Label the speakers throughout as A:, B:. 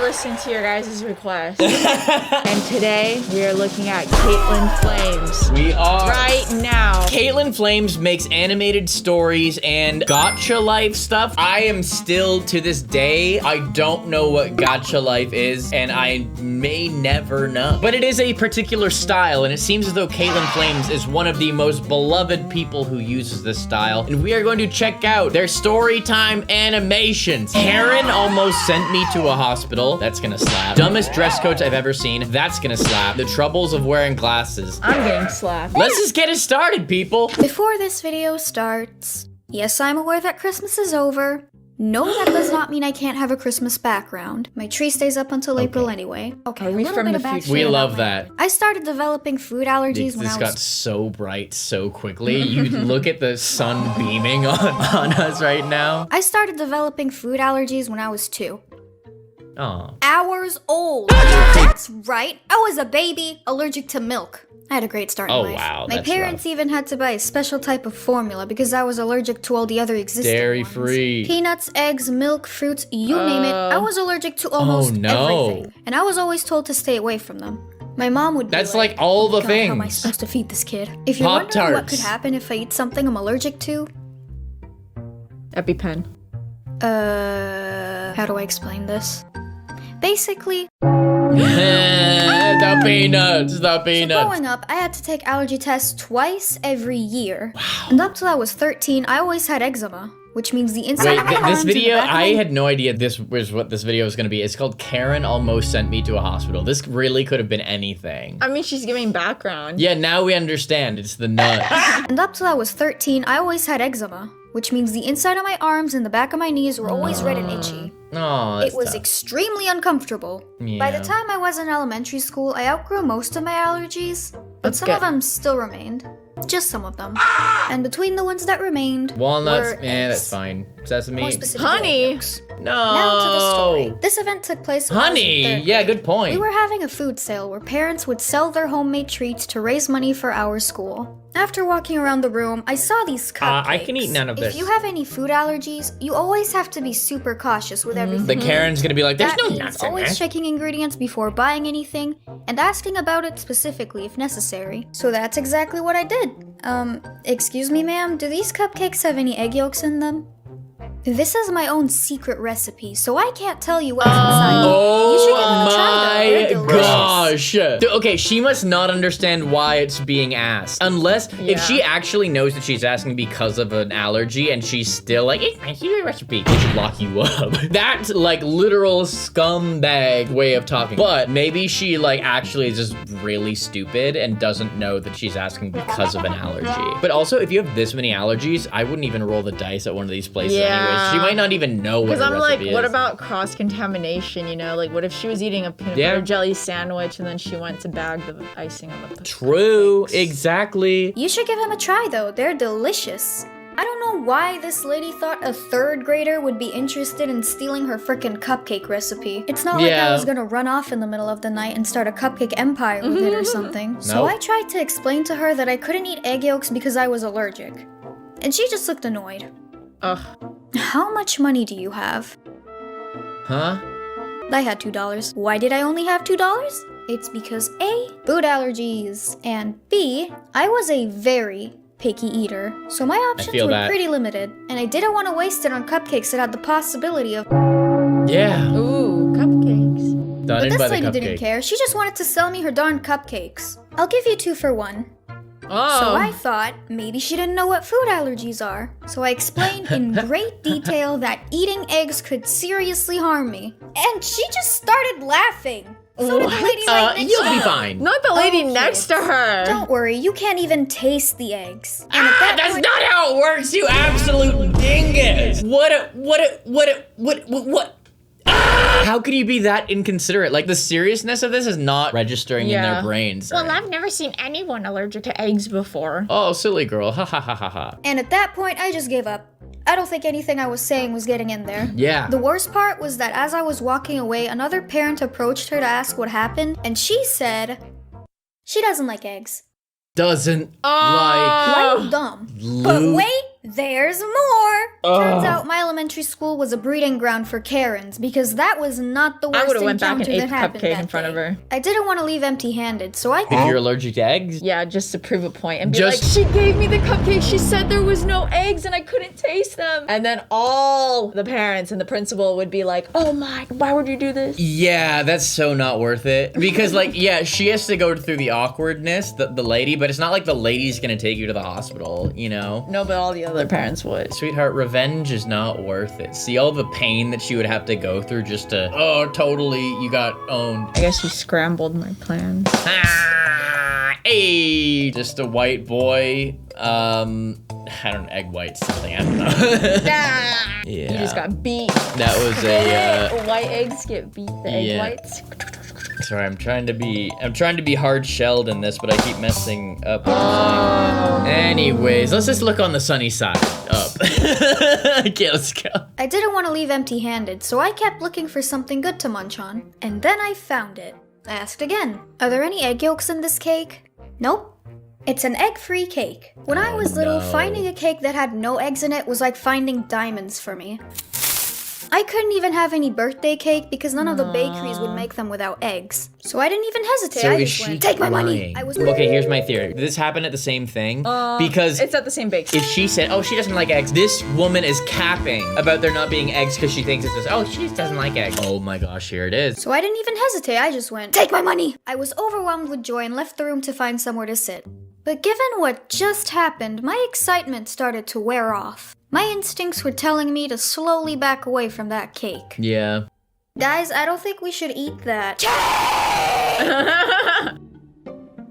A: listened to your guys' request. And today, we are looking at Kaitlyn Flames.
B: We are.
A: Right now.
B: Kaitlyn Flames makes animated stories and gacha life stuff. I am still, to this day, I don't know what gacha life is, and I may never know. But it is a particular style, and it seems as though Kaitlyn Flames is one of the most beloved people who uses this style. And we are going to check out their story time animations. Karen almost sent me to a hospital. That's gonna slap. Dumbest dress codes I've ever seen. That's gonna slap. The troubles of wearing glasses.
A: I'm getting slapped.
B: Let's just get it started, people.
C: Before this video starts, yes, I'm aware that Christmas is over. No, that does not mean I can't have a Christmas background. My tree stays up until April anyway. Okay,
A: Are
C: a
A: we
C: little
A: from
C: bit
A: the
C: of backstory
A: future?
B: We
C: about
B: love
C: my-
B: that.
C: I started developing food allergies when
B: This
C: I
B: got
C: was...
B: so bright so quickly. You look at the sun beaming on us right now.
C: I started developing food allergies when I was 2
B: Aw.
C: hours old. That's right, I was a baby allergic to milk. I had a great start in
B: Oh,
C: life.
B: wow,
C: My
B: that's
C: parents
B: rough.
C: even had to buy a special type of formula because I was allergic to all the other existing
B: Dairy-free.
C: ones. Peanuts, eggs, milk, fruits, you name it. I was allergic to almost
B: no.
C: everything. And I was always told to stay away from them. My mom would be
B: That's like all the
C: God, how am I
B: things.
C: supposed to feed this kid? If you're wondering what
B: Pop-Tarts.
C: could happen if I eat something I'm allergic to,
A: EpiPen.
C: how do I explain this? Basically,
B: The peanuts, the
C: so
B: peanuts.
C: growing up, I had to take allergy tests twice every year. Wow. And up till I was 13, I always had eczema, which means the inside
B: Wait,
C: of my
B: this
C: arms and the
B: video,
C: back of
B: I
C: my-
B: had no idea this was what this video was gonna be. It's called Karen Almost Sent Me to a Hospital. This really could have been anything.
A: I mean, she's giving background.
B: Yeah, now we understand. It's the nuts.
C: And up till I was 13, I always had eczema, which means the inside of my arms and the back of my knees were always red and itchy.
B: Oh,
C: It was extremely uncomfortable. By the
B: Yeah.
C: time I was in elementary school, I outgrew most of my allergies, but
A: That's
C: some
A: good.
C: of them still remained. Just some of them. And between the ones that remained,
B: Walnuts,
C: were
B: yeah, that's
C: eggs.
B: fine. Sesame.
C: More specifically,
A: Honey.
C: egg yolks.
B: No.
C: Now to the story. This event took place when I was in
B: Honey.
C: third
B: Yeah,
C: grade.
B: good point.
C: We were having a food sale where parents would sell their homemade treats to raise money for our school. After walking around the room, I saw these cupcakes.
B: I can eat none of this.
C: If you have any food allergies, you always have to be super cautious with everything.
B: The Karen's gonna be like, there's
C: That
B: no
C: means
B: nuts in
C: always
B: there.
C: checking ingredients before buying anything and asking about it specifically if necessary. So that's exactly what I did. Excuse me, ma'am, do these cupcakes have any egg yolks in them? This is my own secret recipe, so I can't tell you what's inside. You should give them a try, though. They're
B: Oh my
C: delicious.
B: gosh. Dude, okay, she must not understand why it's being asked. Unless, if
A: Yeah.
B: she actually knows that she's asking because of an allergy and she's still like, it's my secret recipe, they should lock you up. That's like literal scumbag way of talking. But maybe she like actually is just really stupid and doesn't know that she's asking because of an allergy. But also, if you have this many allergies, I wouldn't even roll the dice at one of these places
A: Yeah.
B: anyways. She might not even know what
A: Because
B: her
A: I'm like,
B: recipe
A: what
B: is.
A: about cross-contamination, you know? Like, what if she was eating a peanut
B: Yeah.
A: butter jelly sandwich and then she went to bag the icing on the
B: True, exactly.
C: You should give them a try, though. They're delicious. I don't know why this lady thought a third grader would be interested in stealing her frickin' cupcake recipe. It's not like I
B: Yeah.
C: was gonna run off in the middle of the night and start a cupcake empire with it or something. So
B: Nope.
C: I tried to explain to her that I couldn't eat egg yolks because I was allergic. And she just looked annoyed.
A: Ugh.
C: How much money do you have?
B: Huh?
C: I had $2. Why did I only have $2? It's because A, food allergies, and B, I was a very picky eater, so my options
B: feel
C: were
B: that.
C: pretty limited, and I didn't want to waste it on cupcakes that had the possibility of.
B: Yeah.
A: Ooh, cupcakes.
B: Done
C: But
B: in
C: this
B: by the
C: lady
B: cupcake.
C: didn't care. She just wanted to sell me her darn cupcakes. I'll give you 2 for 1.
A: Oh.
C: So I thought maybe she didn't know what food allergies are. So I explained in great detail that eating eggs could seriously harm me. And she just started laughing. So did the lady right next
B: You'll
C: to
B: be
C: her.
B: fine.
A: Not the lady
C: Oh,
A: next to her.
C: Don't worry, you can't even taste the eggs. And at that
B: That's
C: point,
B: not how it works, you absolute dingus! What? How could you be that inconsiderate? Like, the seriousness of this is not registering in their
A: Yeah.
B: brains.
A: Well, I've never seen anyone allergic to eggs before.
B: Oh, silly girl. Ha ha ha ha ha.
C: And at that point, I just gave up. I don't think anything I was saying was getting in there.
B: Yeah.
C: The worst part was that as I was walking away, another parent approached her to ask what happened, and she said, she doesn't like eggs.
B: Doesn't
C: Why
A: Oh.
C: are you dumb? But
B: Luke.
C: wait, there's more! Turns out my elementary school was a breeding ground for Karens, because that was not the
A: I
C: worst
A: would have went back and
C: encounter
A: ate
C: that
A: the
C: happened
A: cupcake
C: that
A: in front of
C: day.
A: her.
C: I didn't want to leave empty-handed, so I...
B: If you're allergic to eggs?
A: Yeah, just to prove a point and be
B: Just-
A: like, she gave me the cupcake. She said there was no eggs and I couldn't taste them. And then all the parents and the principal would be like, oh my, why would you do this?
B: Yeah, that's so not worth it. Because, like, yeah, she has to go through the awkwardness, the lady, but it's not like the lady's gonna take you to the hospital, you know?
A: No, but all the other parents would.
B: Sweetheart, revenge is not worth it. See all the pain that she would have to go through just to, oh, totally, you got owned.
A: I guess you scrambled my plans.
B: Ah, hey, just a white boy. I don't know, egg white something, I don't know.
A: Yeah.
B: Yeah.
A: You just got beat.
B: That was a,
A: White eggs get beat, the egg
B: yeah.
A: whites.
B: sorry, I'm trying to be hard-shelled in this, but I keep messing up what I'm saying. Anyways, let's just look on the sunny side up. Okay, let's go.
C: I didn't want to leave empty-handed, so I kept looking for something good to munch on. And then I found it. I asked again, are there any egg yolks in this cake? Nope. It's an egg-free cake. When I was little,
B: no.
C: finding a cake that had no eggs in it was like finding diamonds for me. I couldn't even have any birthday cake because none of the bakeries would make them without eggs. So I didn't even hesitate.
B: So
C: I
B: is
C: just
B: she
C: went, take my money.
B: lying?
C: I was
B: Okay, here's my theory. Did this happen at the same thing? Because
A: It's at the same bake.
B: if she said, oh, she doesn't like eggs, this woman is capping about there not being eggs because she thinks it's just, oh, she just doesn't like eggs. Oh my gosh, here it is.
C: So I didn't even hesitate. I just went, take my money. I was overwhelmed with joy and left the room to find somewhere to sit. But given what just happened, my excitement started to wear off. My instincts were telling me to slowly back away from that cake.
B: Yeah.
C: Guys, I don't think we should eat that.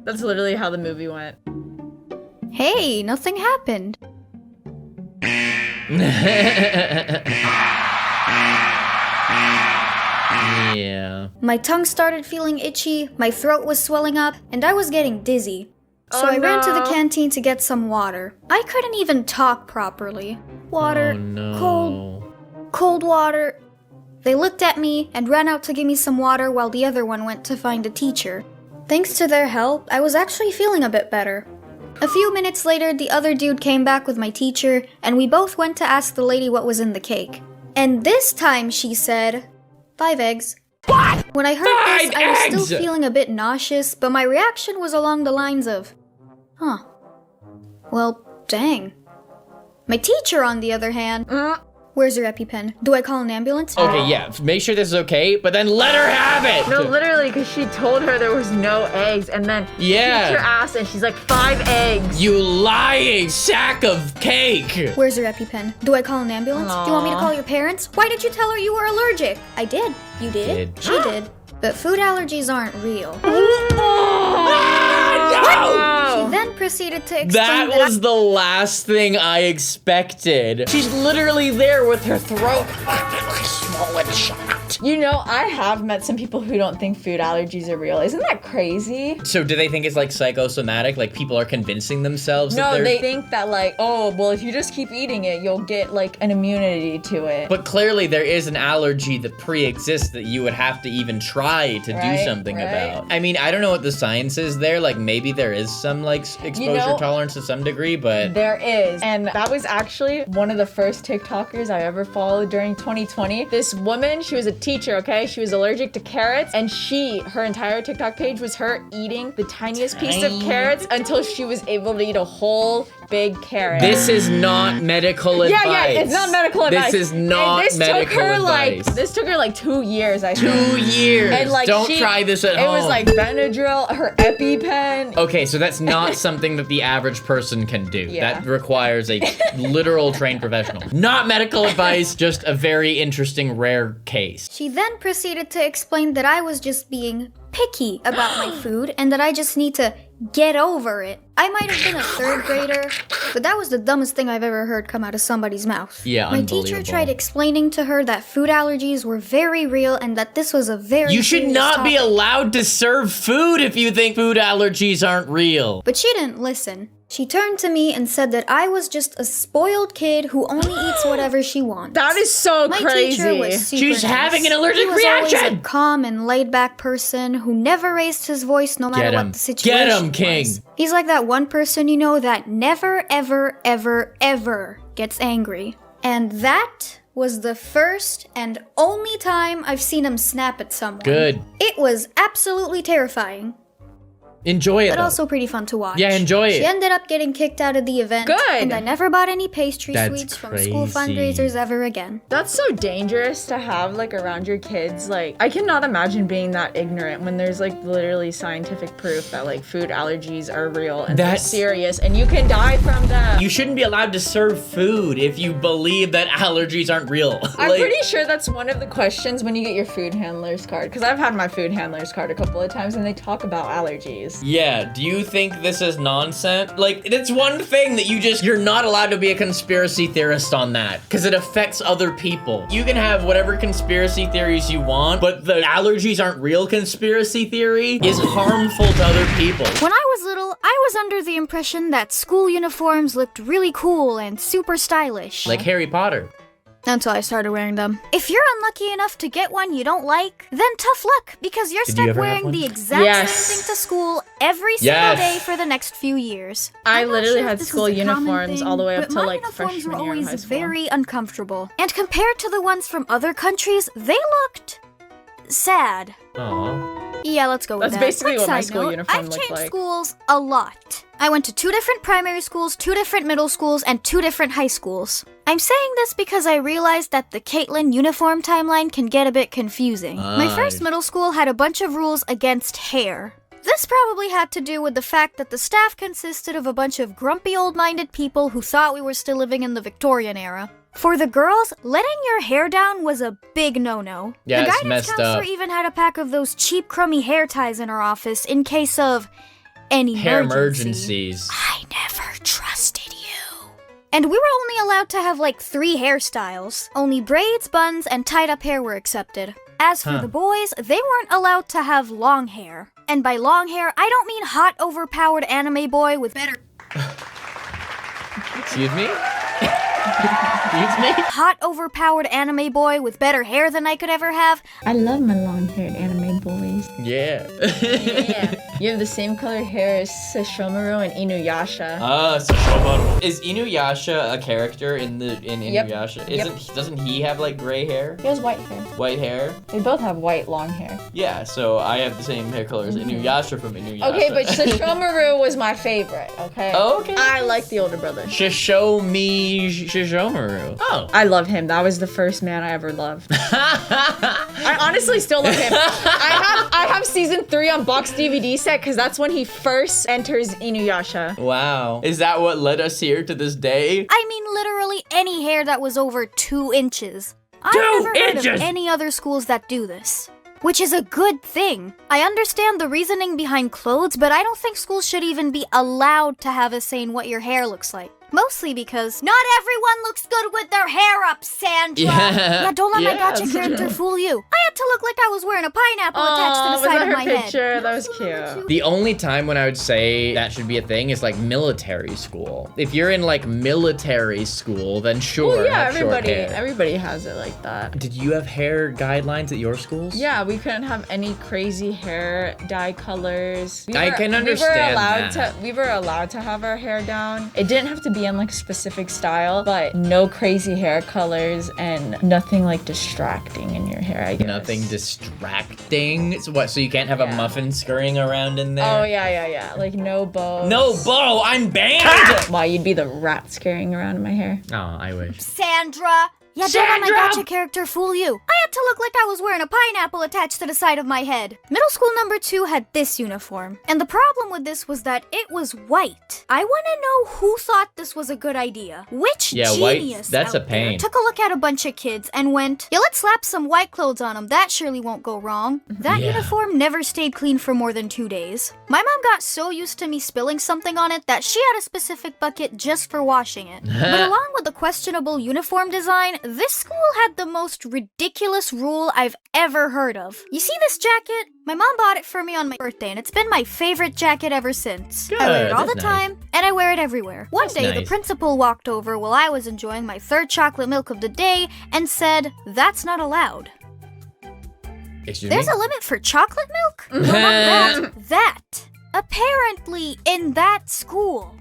A: That's literally how the movie went.
C: Hey, nothing happened.
B: Yeah.
C: My tongue started feeling itchy, my throat was swelling up, and I was getting dizzy. So
A: Oh,
C: I ran to the
A: no.
C: canteen to get some water. I couldn't even talk properly. Water,
B: Oh no.
C: cold water. They looked at me and ran out to give me some water while the other one went to find a teacher. Thanks to their help, I was actually feeling a bit better. A few minutes later, the other dude came back with my teacher, and we both went to ask the lady what was in the cake. And this time she said, 5 eggs. What? When I heard this,
B: 5
C: I was
B: eggs!
C: still feeling a bit nauseous, but my reaction was along the lines of, huh. Well, dang. My teacher, on the other hand, where's your EpiPen? Do I call an ambulance?
B: Okay, yeah, make sure this is okay, but then let her have it!
A: No, literally, because she told her there was no eggs, and then
B: Yeah.
A: kicked her ass, and she's like, 5 eggs.
B: You lying sack of cake!
C: Where's your EpiPen? Do I call an ambulance? Do you want me to call your parents? Why did you tell her you were allergic? I did. You did?
B: Did.
C: She did. But food allergies aren't real. She then proceeded to explain
B: That was the last thing I expected. She's literally there with her throat swollen shut.
A: You know, I have met some people who don't think food allergies are real. Isn't that crazy?
B: So do they think it's like psychosomatic? Like people are convincing themselves that
A: No,
B: they're...
A: they think that like, oh, well, if you just keep eating it, you'll get like an immunity to it.
B: But clearly there is an allergy that pre-exists that you would have to even try to do
A: Right,
B: something
A: right.
B: about. I mean, I don't know what the science is there. Like maybe there is some like exposure tolerance to some degree, but...
A: There is. And that was actually one of the first TikTokers I ever followed during 2020. This woman, she was a teacher, okay? She was allergic to carrots, and her entire TikTok page was her eating the tiniest piece of carrots until she was able to eat a whole big carrot.
B: This is not medical advice.
A: Yeah, it's not medical advice.
B: This is not
A: And this
B: medical
A: took her
B: advice.
A: this took her like 2 years, I think.
B: 2 years.
A: And like
B: Don't try this at home.
A: It was like Benadryl, her EpiPen.
B: Okay, so that's not something that the average person can do.
A: Yeah.
B: That requires a literal trained professional. Not medical advice, just a very interesting rare case.
C: She then proceeded to explain that I was just being picky about my food and that I just need to get over it. I might have been a 3rd grader, but that was the dumbest thing I've ever heard come out of somebody's mouth.
B: Yeah,
C: My
B: unbelievable.
C: teacher tried explaining to her that food allergies were very real and that this was a very
B: You should
C: serious
B: not be
C: topic.
B: allowed to serve food if you think food allergies aren't real.
C: But she didn't listen. She turned to me and said that I was just a spoiled kid who only eats whatever she wants.
A: That is so
C: My
A: crazy.
C: teacher was super
B: She's
C: nice.
B: having an allergic
C: He was always
B: reaction.
C: a calm and laid-back person who never raised his voice no matter
B: Get him.
C: what the situation
B: Get him, King.
C: was. He's like that one person you know that never, ever, ever, ever gets angry. And that was the first and only time I've seen him snap at someone.
B: Good.
C: It was absolutely terrifying.
B: Enjoy it,
C: But
B: though.
C: also pretty fun to watch.
B: Yeah, enjoy it.
C: She ended up getting kicked out of the event.
A: Good.
C: And I never bought any pastry
B: That's
C: sweets from school
B: crazy.
C: fundraisers ever again.
A: That's so dangerous to have like around your kids. Like, I cannot imagine being that ignorant when there's like literally scientific proof that like food allergies are real and they're
B: That's-
A: serious and you can die from them.
B: You shouldn't be allowed to serve food if you believe that allergies aren't real.
A: I'm
B: Like,
A: pretty sure that's one of the questions when you get your food handler's card. Because I've had my food handler's card a couple of times and they talk about allergies.
B: Yeah, do you think this is nonsense? Like, it's one thing that you're not allowed to be a conspiracy theorist on that, because it affects other people. You can have whatever conspiracy theories you want, but the allergies aren't real conspiracy theory is harmful to other people.
C: When I was little, I was under the impression that school uniforms looked really cool and super stylish.
B: Like Harry Potter.
C: Until I started wearing them. If you're unlucky enough to get one you don't like, then tough luck, because you're
B: Did
C: stuck
B: you ever have
C: wearing
B: one?
C: the exact
A: Yes.
C: same thing to school every single
B: Yes.
C: day for the next few years.
A: I
C: I'm not
A: literally
C: sure if
A: had
C: this
A: school
C: is a common
A: uniforms
C: thing,
A: all the way up
C: but
A: to
C: my
A: like
C: uniforms
A: freshman
C: were
A: year of high
C: always
A: school.
C: very uncomfortable. And compared to the ones from other countries, they looked sad.
B: Aww.
C: Yeah, let's go with
A: That's
C: that.
A: basically
C: Quick
A: what my
C: side
A: school
C: note,
A: uniform
C: I've
A: looked
C: changed
A: like.
C: schools a lot. I went to 2 different primary schools, 2 different middle schools, and 2 different high schools. I'm saying this because I realized that the Kaitlyn uniform timeline can get a bit confusing. My first middle school had a bunch of rules against hair. This probably had to do with the fact that the staff consisted of a bunch of grumpy old-minded people who thought we were still living in the Victorian era. For the girls, letting your hair down was a big no-no.
B: Yeah,
C: the
B: it's
C: guidance
B: messed
C: counselor
B: up.
C: even had a pack of those cheap, crummy hair ties in her office in case of any
B: Hair
C: emergency.
B: emergencies.
C: I never trusted you. And we were only allowed to have like 3 hairstyles. Only braids, buns, and tied-up hair were accepted. As for the boys, they weren't allowed to have long hair. And by long hair, I don't mean hot, overpowered anime boy with better...
B: Excuse me? Excuse me?
C: Hot, overpowered anime boy with better hair than I could ever have.
A: I love my long-haired anime boys.
B: Yeah.
A: Yeah. You have the same color hair as Sesshomaru and Inuyasha.
B: Sesshomaru. Is Inuyasha a character in
A: Yep.
B: Inuyasha?
A: Yep.
B: Doesn't he have like gray hair?
A: He has white hair.
B: White hair?
A: They both have white long hair.
B: Yeah, so I have the same hair color as Inuyasha from Inuyasha.
A: Okay, but Sesshomaru was my favorite, okay?
B: Okay.
A: I like the older brother.
B: Shishomaru. Oh.
A: I love him. That was the first man I ever loved. I honestly still love him. I have season 3 on box DVD set because that's when he first enters Inuyasha.
B: Wow. Is that what led us here to this day?
C: I mean literally any hair that was over 2 inches. I've
B: 2
C: never heard
B: inches?
C: of any other schools that do this. Which is a good thing. I understand the reasoning behind clothes, but I don't think schools should even be allowed to have a say in what your hair looks like. Mostly because not everyone looks good with their hair up, Sandra.
B: Yeah.
C: Don't let my
B: Yeah,
C: gacha
B: that's
C: character
B: true.
C: fool you. I had to look like I was wearing a pineapple attached to the
A: was
C: side
A: that
C: of
A: her
C: my
A: picture?
C: head.
A: That was cute.
B: The only time when I would say that should be a thing is like military school. If you're in like military school, then sure,
A: Well, yeah,
B: have short hair.
A: everybody has it like that.
B: Did you have hair guidelines at your schools?
A: Yeah, we couldn't have any crazy hair dye colors.
B: I can understand
A: We were allowed to have our hair down. It didn't have to be in like a specific style, but no crazy hair colors and nothing like distracting in your hair, I guess.
B: Nothing distracting. So what? So you can't have a
A: Yeah.
B: muffin scurrying around in there?
A: Oh yeah. Like no bows.
B: No bow. I'm banned.
A: Why, you'd be the rat scurrying around in my hair.
B: Oh, I wish.
C: Sandra! Yeah, don't let my
B: Sandra!
C: gacha character fool you. I had to look like I was wearing a pineapple attached to the side of my head. Middle school number 2 had this uniform. And the problem with this was that it was white. I want to know who thought this was a good idea. Which
B: Yeah, white-
C: genius
B: that's
C: out
B: a pain.
C: there took a look at a bunch of kids and went, yeah, let's slap some white clothes on them. That surely won't go wrong. That
B: Yeah.
C: uniform never stayed clean for more than 2 days. My mom got so used to me spilling something on it that she had a specific bucket just for washing it. But along with the questionable uniform design, this school had the most ridiculous rule I've ever heard of. You see this jacket? My mom bought it for me on my birthday, and it's been my favorite jacket ever since. I wear it all the
B: Good, that's nice.
C: time, and I wear it everywhere. One
B: That's
C: day, the
B: nice.
C: principal walked over while I was enjoying my 3rd chocolate milk of the day and said, "That's not allowed."
B: Excuse
C: There's
B: me?
C: a limit for chocolate milk? No, not that. That. Apparently, in that school.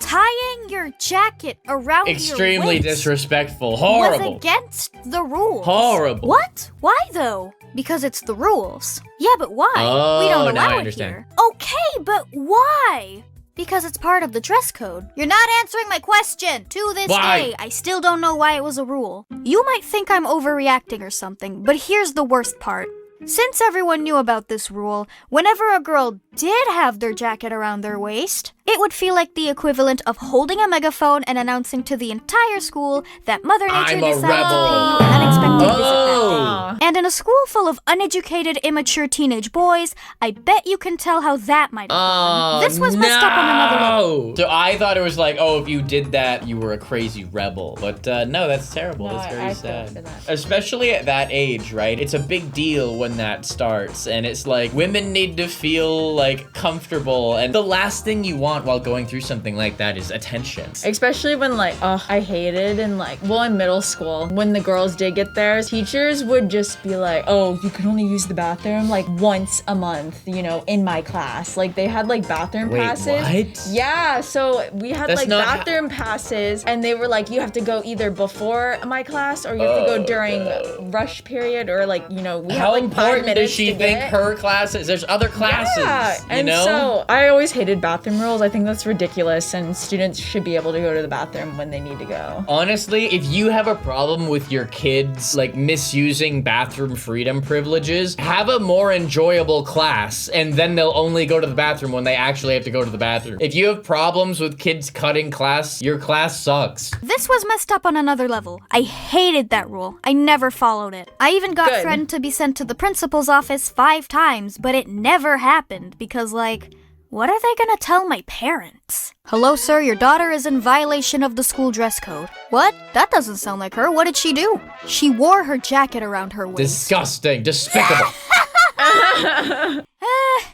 C: tying your jacket around
B: Extremely
C: your waist
B: disrespectful.
C: was
B: Horrible.
C: against the rules.
B: Horrible.
C: What? Why though? Because it's the rules. Yeah, but why? We
B: Oh,
C: don't
B: now I
C: allow it
B: understand.
C: here. Okay, but why? Because it's part of the dress code. You're not answering my question. To this
B: Why?
C: day, I still don't know why it was a rule. You might think I'm overreacting or something, but here's the worst part. Since everyone knew about this rule, whenever a girl did have their jacket around their waist, it would feel like the equivalent of holding a megaphone and announcing to the entire school that Mother Nature
B: I'm a
C: decided
B: rebel.
C: to pay you an unexpected visit that
B: Oh.
C: day. And in a school full of uneducated, immature teenage boys, I bet you can tell how that might have gone. This was messed up on another level.
B: So I thought it was like, oh, if you did that, you were a crazy rebel. But no, that's terrible.
A: No,
B: that's very
A: I feel
B: sad.
A: for that.
B: Especially at that age, right? It's a big deal when that starts. And it's like, women need to feel like comfortable. And the last thing you want while going through something like that is attention.
A: Especially when like, I hated and like, well, in middle school, when the girls did get theirs, teachers would just be like, oh, you can only use the bathroom like once a month, you know, in my class. Like they had like bathroom
B: Wait,
A: passes.
B: what?
A: Yeah, so we had
B: That's
A: like
B: not
A: bathroom passes and they were like, you have to go either before my class or you have to go during rush period or like, you know, we
B: How
A: have like 5
B: important does
A: minutes
B: she
A: to
B: think
A: get.
B: her classes? There's other classes,
A: Yeah,
B: you
A: and
B: know?
A: so I always hated bathroom rules. I think that's ridiculous, and students should be able to go to the bathroom when they need to go.
B: Honestly, if you have a problem with your kids like misusing bathroom freedom privileges, have a more enjoyable class and then they'll only go to the bathroom when they actually have to go to the bathroom. If you have problems with kids cutting class, your class sucks.
C: This was messed up on another level. I hated that rule. I never followed it. I even got
A: Good.
C: threatened to be sent to the principal's office 5 times, but it never happened because, like, what are they gonna tell my parents? Hello, sir, your daughter is in violation of the school dress code. What? That doesn't sound like her. What did she do? She wore her jacket around her waist.
B: Disgusting. Despicable.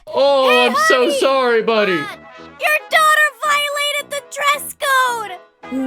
B: Oh, I'm so sorry, buddy.
C: Your daughter violated the dress code!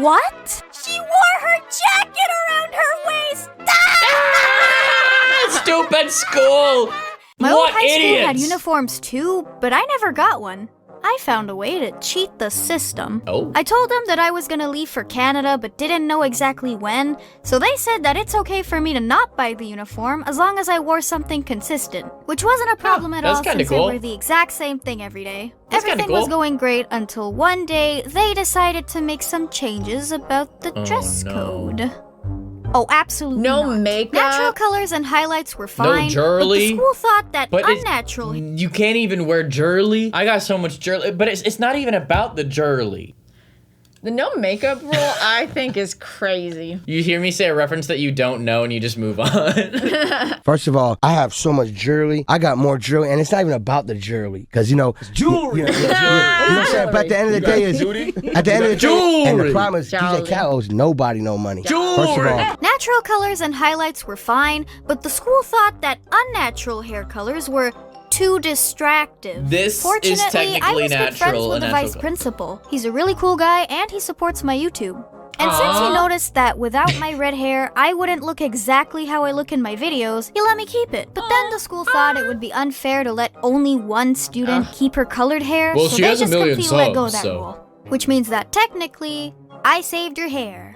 C: What? She wore her jacket around her waist!
B: Ah, stupid school.
C: My
B: What
C: old high school had
B: idiots.
C: uniforms too, but I never got one. I found a way to cheat the system.
B: Oh.
C: I told them that I was gonna leave for Canada, but didn't know exactly when, so they said that it's okay for me to not buy the uniform as long as I wore something consistent, which wasn't a problem at
B: that's
C: all
B: kinda
C: since
B: cool.
C: I wore the exact same thing every day.
B: That's kinda
C: Everything was
B: cool.
C: going great until one day they decided to make some changes about the dress
B: no.
C: code. Oh, absolutely
A: No
C: not.
A: makeup?
C: Natural colors and highlights were fine, but
B: jewelry?
C: the school thought that
B: But it's-
C: unnatural.
B: You can't even wear jewelry. I got so much jewelry, but it's not even about the jewelry.
A: The no makeup rule, I think, is crazy.
B: You hear me say a reference that you don't know and you just move on.
D: First of all, I have so much jewelry. I got more jewelry, and it's not even about the jewelry, because you know,
E: Jewelry.
D: You know what I'm saying? But at the end of the day, is at the end of the day, and the problem is,
A: Jewelry.
D: DJ Cat owes nobody no money. First of all,
C: Natural colors and highlights were fine, but the school thought that unnatural hair colors were too distractive.
B: This is
C: Fortunately, I
B: technically
C: was good friends
B: natural,
C: with
B: a
C: the
B: natural
C: vice
B: color.
C: principal. He's a really cool guy, and he supports my YouTube. And since he noticed that without my red hair, I wouldn't look exactly how I look in my videos, he let me keep it. But then the school thought it would be unfair to let only one student keep her colored hair,
B: Well,
C: so
B: she
C: they
B: has a
C: just
B: million
C: completely let go of
B: subs,
C: that
B: so-
C: rule. Which means that technically, I saved your hair.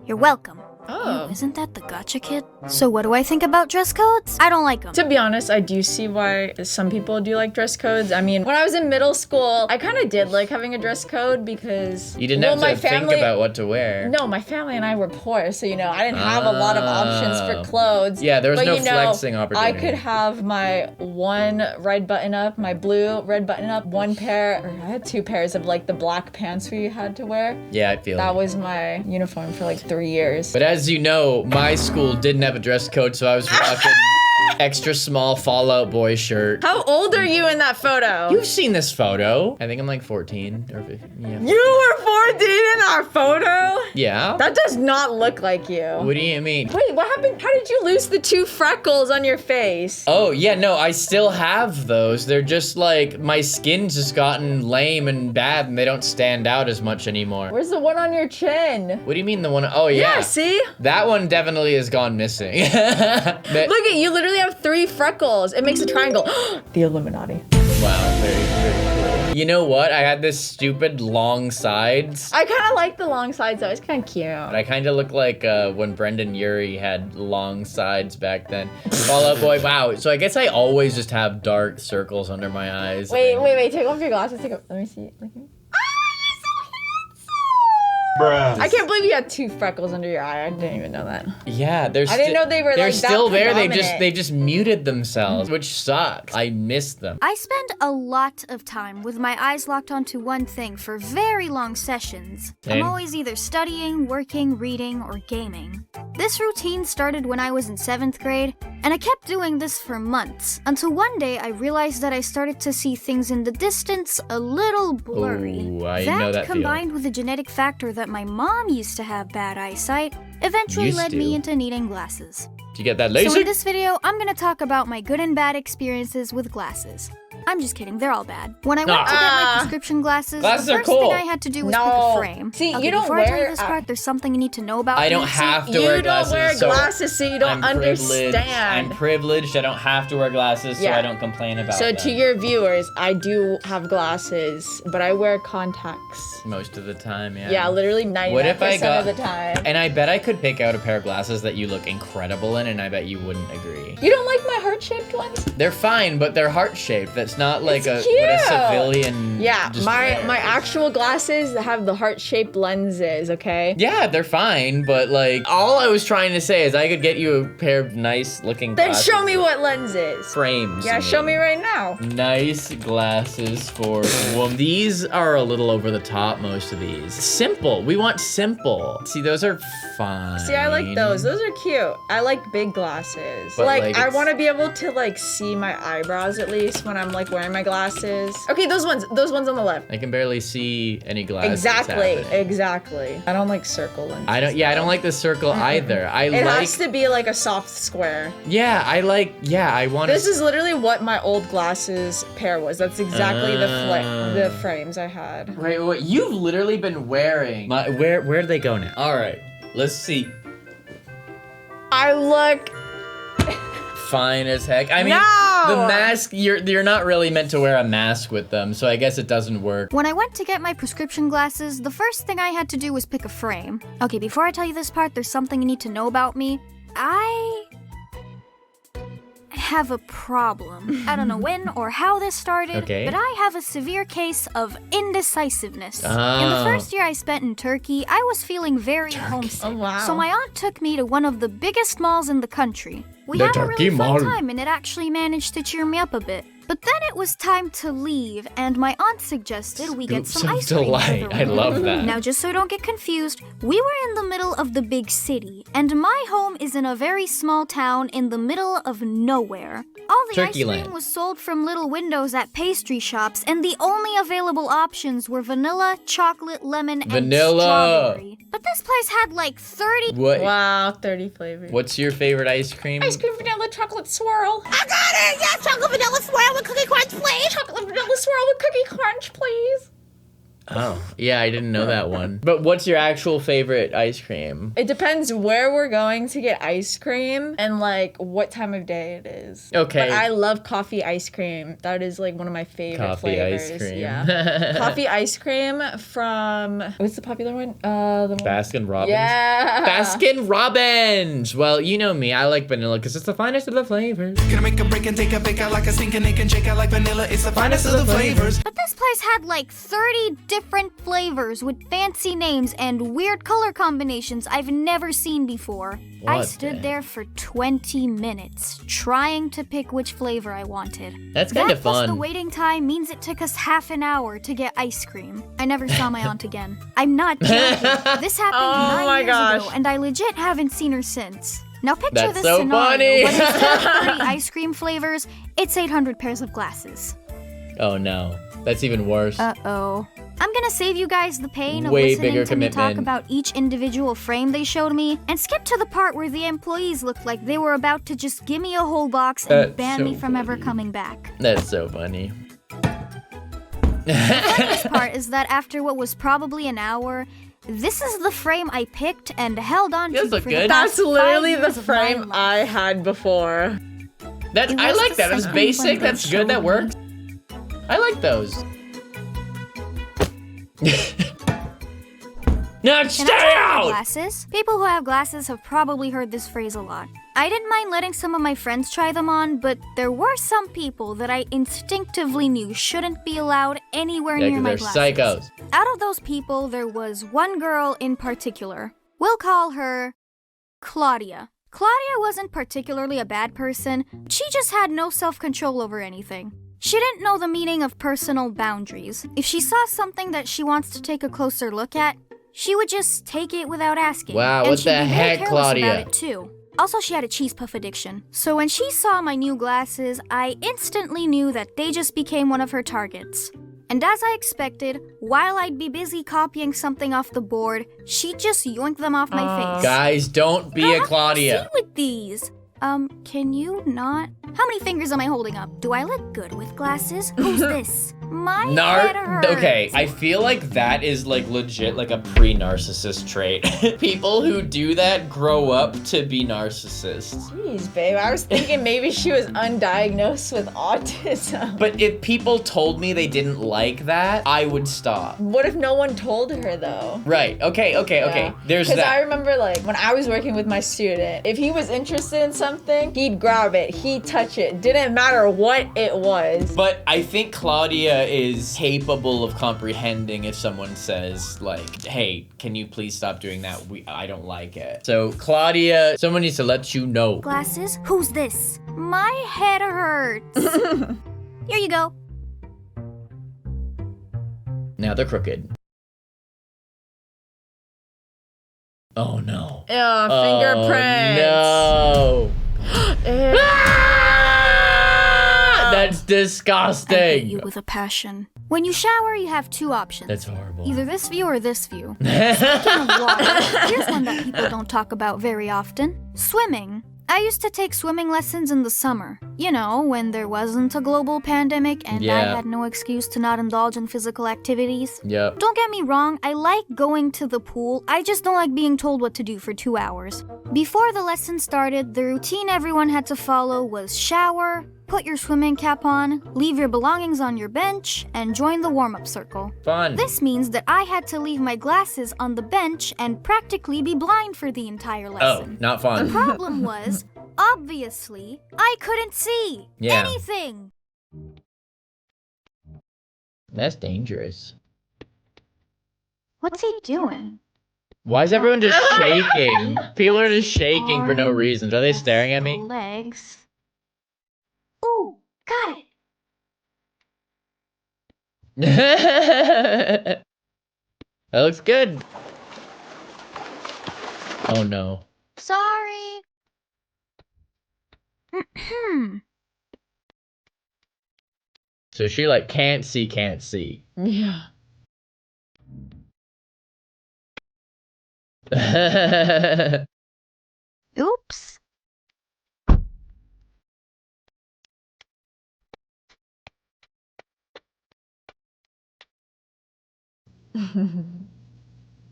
C: You're welcome.
A: Oh.
C: Ew, isn't that the gacha kid? So what do I think about dress codes? I don't like them.
A: To be honest, I do see why some people do like dress codes. I mean, when I was in middle school, I kind of did like having a dress code because
B: You didn't
A: well,
B: have
A: my
B: to think about what to wear.
A: No, my family and I were poor, so you know, I didn't have a lot of options for clothes.
B: Yeah, there was
A: but,
B: no
A: you know,
B: flexing
A: I
B: opportunity.
A: could have my one red button up, my blue red button up, one pair, or I had 2 pairs of like the black pants we had to wear.
B: Yeah, I feel
A: That
B: it.
A: was my uniform for like 3 years.
B: But as you know, my school didn't have a dress code, so I was rocking extra small Fallout Boy shirt.
A: How old are you in that photo?
B: You've seen this photo. I think I'm like 14 or 15. Yeah.
A: You were 14 in our photo?
B: Yeah?
A: That does not look like you.
B: What do you mean?
A: Wait, what happened? How did you lose the 2 freckles on your face?
B: Oh, yeah, no, I still have those. They're just like, my skin's just gotten lame and bad and they don't stand out as much anymore.
A: Where's the one on your chin?
B: What do you mean the one? Oh, yeah.
A: Yeah, see?
B: That one definitely has gone missing. But-
A: Look at you literally have 3 freckles. It makes a triangle. The Illuminati.
B: Wow, very, very cool. You know what? I had this stupid long sides.
A: I kind of like the long sides though. It's kind of cute.
B: I kind of look like when Brendan Urie had long sides back then. Fall Out Boy. Wow. So I guess I always just have dark circles under my eyes.
A: Wait. Take off your glasses. Let me see. Look at me.
E: Bruh.
A: I can't believe you had 2 freckles under your eye. I didn't even know that.
B: Yeah, they're
A: I didn't know they were
B: they're
A: like
B: still
A: that
B: there.
A: predominant.
B: They just muted themselves, which sucks. I miss them.
C: I spend a lot of time with my eyes locked onto one thing for very long sessions.
B: Same.
C: I'm always either studying, working, reading, or gaming. This routine started when I was in 7th grade, and I kept doing this for months, until one day I realized that I started to see things in the distance a little blurry.
B: Ooh, I know that
C: combined with the genetic factor that my mom used to have bad eyesight, eventually
B: Used
C: led
B: to?
C: me into needing glasses.
B: Did you get that
C: So
B: laser?
C: in this video, I'm gonna talk about my good and bad experiences with glasses. I'm just kidding, they're all bad. When I went to get my prescription glasses,
B: Glasses
C: the
B: are
C: first
B: cool.
C: thing I had to do was pick
A: No.
C: a frame.
A: See,
C: Okay,
A: you don't
C: before I tell you
A: wear-
C: this part, there's something you need to know about
B: I don't
C: me.
B: have to
A: you
B: wear
A: don't
B: glasses.
A: wear
B: so
A: glasses, so you don't
B: I'm privileged.
A: understand.
B: I'm privileged. I don't have to wear glasses, so
A: Yeah.
B: I don't complain about
A: So
B: them.
A: to your viewers, I do have glasses, but I wear contacts.
B: Most of the time, yeah.
A: Yeah, literally 99%
B: What if I got-
A: of the time.
B: And I bet I could pick out a pair of glasses that you look incredible in, and I bet you wouldn't agree.
A: You don't like my heart-shaped ones?
B: They're fine, but they're heart-shaped. That's not like
A: It's
B: what a
A: cute.
B: civilian.
A: Yeah,
B: just
A: my
B: wears.
A: actual glasses have the heart-shaped lenses, okay?
B: Yeah, they're fine, but like all I was trying to say is I could get you a pair of nice-looking
A: Then
B: glasses.
A: show me what lenses.
B: Frames.
A: Yeah,
B: you
A: show
B: mean.
A: me right now.
B: Nice glasses for women. These are a little over the top, most of these. Simple. We want simple. See, those are fine.
A: See, I like those. Those are cute. I like big glasses.
B: But,
A: Like,
B: like,
A: I
B: it's-
A: want to be able to like see my eyebrows at least when I'm like wearing my glasses. Okay, those ones on the left.
B: I can barely see any glasses.
A: Exactly,
B: happening.
A: exactly. I don't like circle lenses.
B: I don't like the circle either. I
A: It
B: like
A: has to be like a soft square.
B: I want
A: This is literally what my old glasses pair was. That's exactly the frames I had.
B: Wait, you've literally been wearing where do they go now? Alright, let's see.
A: I look.
B: Fine as heck. I mean,
A: No!
B: the mask, you're not really meant to wear a mask with them, so I guess it doesn't work.
C: When I went to get my prescription glasses, the first thing I had to do was pick a frame. Okay, before I tell you this part, there's something you need to know about me. I have a problem. I don't know when or how this started,
B: Okay.
C: but I have a severe case of indecisiveness. In
B: Oh.
C: the first year I spent in Turkey, I was feeling very homesick.
A: Oh, wow.
C: So my aunt took me to one of the biggest malls in the country. We
B: The
C: had a
B: Turkey
C: really fun
B: Mall.
C: time, and it actually managed to cheer me up a bit. But then it was time to leave, and my aunt suggested we get
B: Scoops
C: some
B: of
C: ice cream. for
B: delight.
C: the
B: I
C: road.
B: love that.
C: Now, just so you don't get confused, we were in the middle of the big city, and my home is in a very small town in the middle of nowhere. All the
B: Turkey
C: ice cream
B: land.
C: was sold from little windows at pastry shops, and the only available options were vanilla, chocolate, lemon, and
B: Vanilla.
C: strawberry. But this place had like 30.
B: What?
A: Wow, 30 flavors.
B: What's your favorite ice cream?
A: Ice cream vanilla chocolate swirl. I got it! Yeah, chocolate vanilla swirl with cookie crunch, please. Chocolate vanilla swirl with cookie crunch, please.
B: Oh, yeah, I didn't know that one. But what's your actual favorite ice cream?
A: It depends where we're going to get ice cream and like what time of day it is.
B: Okay.
A: But I love coffee ice cream. That is like one of my favorite
B: Coffee
A: flavors.
B: ice cream.
A: Yeah. Coffee ice cream from what's the popular one? The one.
B: Baskin Robbins?
A: Yeah.
B: Baskin Robbins! Well, you know me, I like vanilla because it's the finest of the flavors.
F: Gonna make a break and take a bake out like a stinking and shake out like vanilla. It's the finest of the flavors.
C: But this place had like 30 different flavors with fancy names and weird color combinations I've never seen before. I
B: What
C: stood
B: the-
C: there for 20 minutes trying to pick which flavor I wanted.
B: That's kind
C: That
B: of
C: plus the
B: fun.
C: waiting time means it took us half an hour to get ice cream. I never saw my aunt again. I'm not joking. This happened
A: Oh
C: 9
A: my
C: years
A: gosh.
C: ago, and I legit haven't seen her since. Now picture
B: That's
C: this
B: so
C: scenario,
B: funny.
C: but instead of 30 ice cream flavors, it's 800 pairs of glasses.
B: Oh no, that's even worse.
C: Uh-oh. I'm gonna save you guys the pain of
B: Way
C: listening
B: bigger
C: to me talk
B: commitment.
C: about each individual frame they showed me, and skip to the part where the employees looked like they were about to just give me a whole box and
B: That's
C: ban
B: so
C: me from ever
B: funny.
C: coming back.
B: That's so funny.
C: This part is that after what was probably an hour, this is the frame I picked and held on
B: Those
C: to
B: look
C: for
B: good.
C: the past
A: That's literally
C: 5
A: the
C: years of my
A: frame
C: life.
A: I had before.
B: That's
C: It
B: I
C: was
B: like
C: the
B: that. That's
C: second
B: basic.
C: one they
B: That's good. That
C: showed
B: works. I like those. Now
C: Can
B: stay
C: I try my
B: out!
C: glasses? People who have glasses have probably heard this phrase a lot. I didn't mind letting some of my friends try them on, but there were some people that I instinctively knew shouldn't be allowed anywhere
B: Yeah,
C: near
B: 'cause
C: my
B: they're
C: glasses.
B: psychos.
C: Out of those people, there was one girl in particular. We'll call her Claudia. Claudia wasn't particularly a bad person. She just had no self-control over anything. She didn't know the meaning of personal boundaries. If she saw something that she wants to take a closer look at, she would just take it without asking.
B: Wow,
C: and
B: what
C: she'd
B: the
C: be very
B: heck,
C: careless
B: Claudia?
C: about it too. Also, she had a cheese puff addiction. So when she saw my new glasses, I instantly knew that they just became one of her targets. And as I expected, while I'd be busy copying something off the board, she'd just yoink them off my face.
B: Guys, don't be
C: Girl,
B: a
C: how do you
B: Claudia.
C: see with these? Can you not? How many fingers am I holding up? Do I look good with glasses? Who's this? My head hurts.
B: Okay, I feel like that is like legit like a pre-narcissist trait. People who do that grow up to be narcissists.
A: Jeez, babe. I was thinking maybe she was undiagnosed with autism.
B: But if people told me they didn't like that, I would stop.
A: What if no one told her though?
B: Right, okay. There's
A: Because I
B: that.
A: remember like when I was working with my student, if he was interested in something, he'd grab it, he'd touch it. Didn't matter what it was.
B: But I think Claudia is capable of comprehending if someone says like, hey, can you please stop doing that? I don't like it. So Claudia, someone needs to let you know.
C: Glasses? Who's this? My head hurts. Here you go.
B: Now they're crooked. Oh no.
A: Fingerprints.
B: Oh, no. That's
C: I hate
B: disgusting.
C: you with a passion. When you shower, you have two options.
B: That's horrible.
C: Either this view or this view. Speaking of water, here's one that people don't talk about very often. Swimming. I used to take swimming lessons in the summer. You know, when there wasn't a global pandemic and I
B: Yeah.
C: had no excuse to not indulge in physical activities.
B: Yep.
C: Don't get me wrong, I like going to the pool, I just don't like being told what to do for 2 hours. Before the lesson started, the routine everyone had to follow was shower, put your swimming cap on, leave your belongings on your bench, and join the warm-up circle.
B: Fun.
C: This means that I had to leave my glasses on the bench and practically be blind for the entire
B: Oh,
C: lesson.
B: not
C: The
B: fun.
C: problem was, obviously, I couldn't see
B: Yeah.
C: anything.
B: That's dangerous.
C: What's he doing?
B: Why is everyone just shaking? People are just shaking for no reason. Are they staring at me?
C: Legs. Ooh, got it.
B: That looks good. Oh no.
C: Sorry.
B: So she like can't see.
A: Yeah.
C: Oops.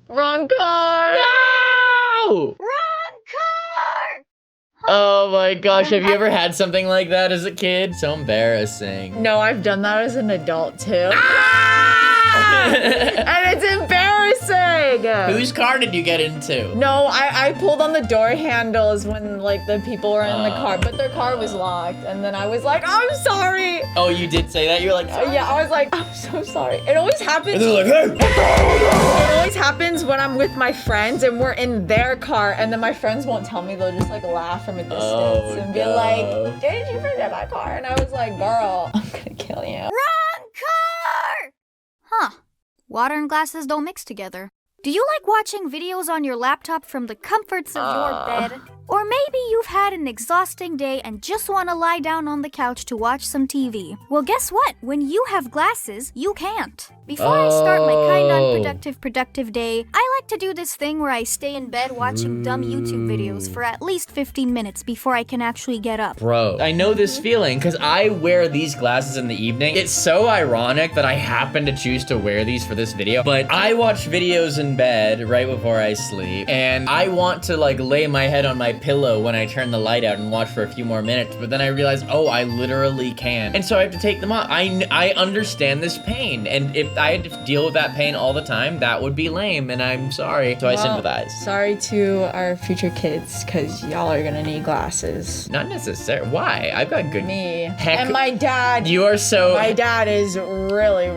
A: Wrong car.
B: No!
C: Wrong car!
B: Oh my gosh, have you ever had something like that as a kid? So embarrassing.
A: No, I've done that as an adult too.
B: Ah!
A: And it's embarrassing.
B: Whose car did you get into?
A: No, I pulled on the door handles when like the people were in the car, but their car was locked. And then I was like, I'm sorry.
B: Oh, you did say that? You're like,
A: Yeah, I was like, I'm so sorry. It always happens.
B: And they're like, hey!
A: It always happens when I'm with my friends and we're in their car, and then my friends won't tell me. They'll just like laugh from a distance and be
B: no.
A: like, "Did you forget my car?" And I was like, "Girl, I'm gonna kill you."
C: Wrong car! Huh. Water and glasses don't mix together. Do you like watching videos on your laptop from the comforts of your bed? Or maybe you've had an exhausting day and just want to lie down on the couch to watch some TV. Well, guess what? When you have glasses, you can't. Before I start my kind unproductive productive day, I like to do this thing where I stay in bed watching dumb YouTube videos for at least 15 minutes before I can actually get up.
B: Bro, I know this feeling because I wear these glasses in the evening. It's so ironic that I happen to choose to wear these for this video, but I watch videos in bed right before I sleep, and I want to like lay my head on my pillow when I turn the light out and watch for a few more minutes, but then I realized, oh, I literally can. And so I have to take them off. I understand this pain, and if I had to deal with that pain all the time, that would be lame, and I'm sorry. So I sympathize.
A: Sorry to our future kids, because y'all are gonna need glasses.
B: Not necessary. Why? I've got good...
A: Me.
B: Heck,
A: and my dad.
B: You are so...
A: My dad is really.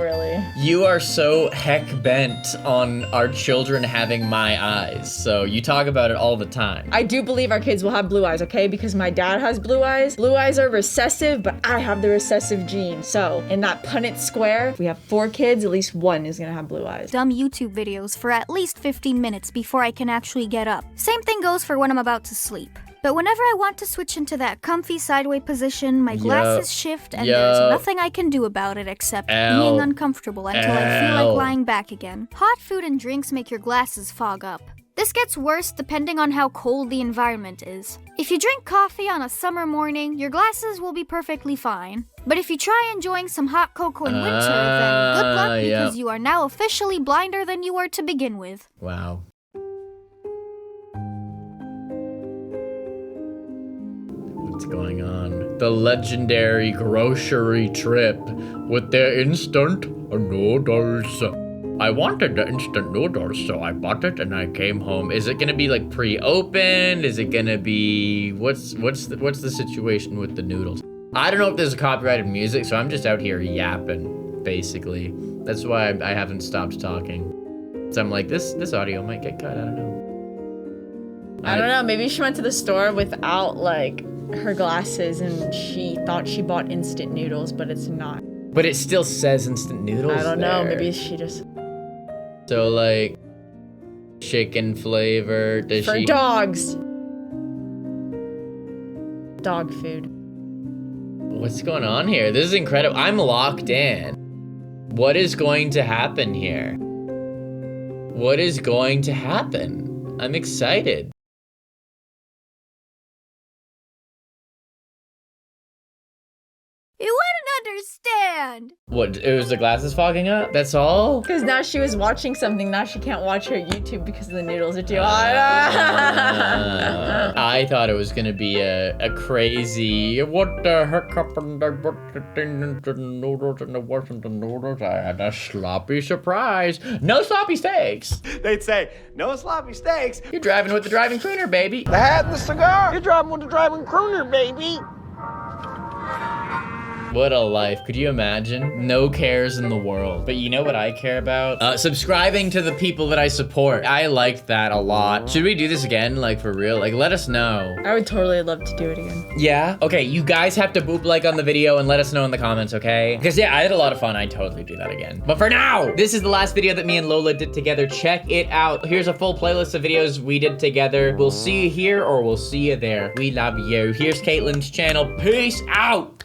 B: You are so heck bent on our children having my eyes, so you talk about it all the time.
A: I do believe our kids will have blue eyes, okay? Because my dad has blue eyes. Blue eyes are recessive, but I have the recessive gene. So in that Punnett square, if we have 4 kids, at least 1 is gonna have blue eyes.
C: Dumb YouTube videos for at least 15 minutes before I can actually get up. Same thing goes for when I'm about to sleep. But whenever I want to switch into that comfy sideways position, my glasses shift and there's nothing I can do about it except being uncomfortable until I feel like lying back again. Hot food and drinks make your glasses fog up. This gets worse depending on how cold the environment is. If you drink coffee on a summer morning, your glasses will be perfectly fine. But if you try enjoying some hot cocoa in winter, then good luck because you are now officially blinder than you were to begin with.
B: Wow. What's going on? The legendary grocery trip with their instant noodles. I wanted the instant noodles, so I bought it and I came home. Is it gonna be like pre-opened? Is it gonna be what's the situation with the noodles? I don't know if there's copyrighted music, so I'm just out here yapping, basically. That's why I haven't stopped talking. So I'm like, this audio might get cut. I don't know.
A: I don't know. Maybe she went to the store without like her glasses and she thought she bought instant noodles, but it's not.
B: But it still says instant noodles.
A: I don't know. Maybe she just.
B: So like chicken flavor.
A: For dogs. Dog food.
B: What's going on here? This is incredible. I'm locked in. What is going to happen here? What is going to happen? I'm excited.
C: You wouldn't understand.
B: What, it was the glasses fogging up? That's all?
A: Because now she was watching something. Now she can't watch her YouTube because the noodles are too hot.
B: I thought it was gonna be a crazy, what the heck happened? I put the thing into the noodles and it wasn't the noodles. I had a sloppy surprise. No sloppy steaks.
E: They'd say, no sloppy steaks.
B: You're driving with the driving crooner, baby.
E: The hat and the cigar. You're driving with the driving crooner, baby.
B: What a life. Could you imagine? No cares in the world. But you know what I care about? Subscribing to the people that I support. I liked that a lot. Should we do this again? Like, for real? Like, let us know.
A: I would totally love to do it again.
B: Yeah? Okay, you guys have to boop like on the video and let us know in the comments, okay? Because yeah, I had a lot of fun. I'd totally do that again. But for now, this is the last video that me and Lola did together. Check it out. Here's a full playlist of videos we did together. We'll see you here or we'll see you there. We love you. Here's Kaitlyn's channel. Peace out!